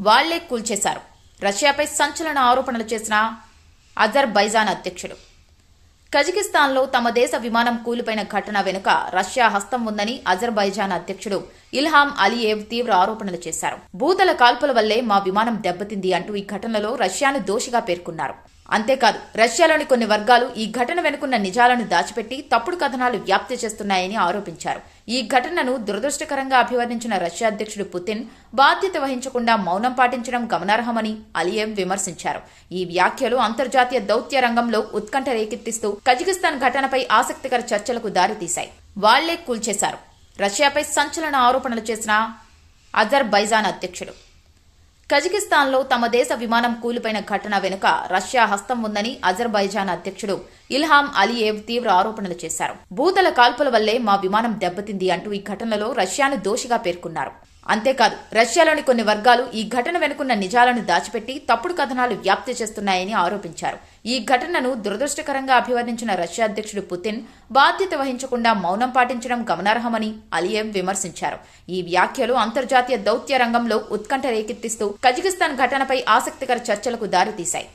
వాళ్లే కూల్చేశారు. రష్యాపై సంచలన ఆరోపణలు చేసిన అజర్బైజాన్ అధ్యక్షుడు. కజకిస్తాన్లో తమ దేశ విమానం కూలిపోయిన ఘటన వెనుక రష్యా హస్తం ఉందని అజర్బైజాన్ అధ్యక్షుడు ఇల్హాం అలియేవ్ తీవ్ర ఆరోపణలు చేశారు. భూతల కాల్పుల వల్లే మా విమానం దెబ్బతింది అంటూ ఈ ఘటనలో రష్యాను దోషిగా పేర్కొన్నారు. అంతేకాదు, రష్యాలోని కొన్ని వర్గాలు ఈ ఘటన వెనుకున్న నిజాలను దాచిపెట్టి తప్పుడు కథనాలు వ్యాప్తి చేస్తున్నాయని ఆరోపించారు. ఈ ఘటనను దురదృష్టకరంగా అభివర్ణించిన రష్యా అధ్యక్షుడు పుతిన్ బాధ్యత వహించకుండా మౌనం పాటించడం గమనార్హమని అలియేవ్ విమర్శించారు. ఈ వ్యాఖ్యలు అంతర్జాతీయ దౌత్య రంగంలో ఉత్కంఠ రేకెత్తిస్తూ కజకిస్తాన్ ఘటనపై ఆసక్తికర చర్చలకు దారితీశాయి. వాళ్లే కూల్చేశారు. రష్యాపై సంచలన ఆరోపణలు చేసిన అజర్బైజాన్ అధ్యక్షుడు. కజకిస్తాన్లో తమ దేశ విమానం కూలిపోయిన ఘటన వెనుక రష్యా హస్తం ఉందని అజర్బైజాన్ అధ్యక్షుడు ఇల్హాం అలియేవ్ తీవ్ర ఆరోపణలు చేశారు. భూతల కాల్పుల వల్లే మా విమానం దెబ్బతింది అంటూ ఈ ఘటనలో రష్యాను దోషిగా పేర్కొన్నారు. అంతేకాదు, రష్యాలోని కొన్ని వర్గాలు ఈ ఘటన వెనుకున్న నిజాలను దాచిపెట్టి తప్పుడు కథనాలు వ్యాప్తి చేస్తున్నాయని ఆరోపించారు. ఈ ఘటనను దురదృష్టకరంగా అభివర్ణించిన రష్యా అధ్యక్షుడు పుతిన్ బాధ్యత వహించకుండా మౌనం పాటించడం గమనార్హమని అలియేవ్ విమర్శించారు. ఈ వ్యాఖ్యలు అంతర్జాతీయ దౌత్య రంగంలో ఉత్కంఠ రేకెత్తిస్తూ కజకిస్తాన్ ఘటనపై ఆసక్తికర చర్చలకు దారితీశాయి.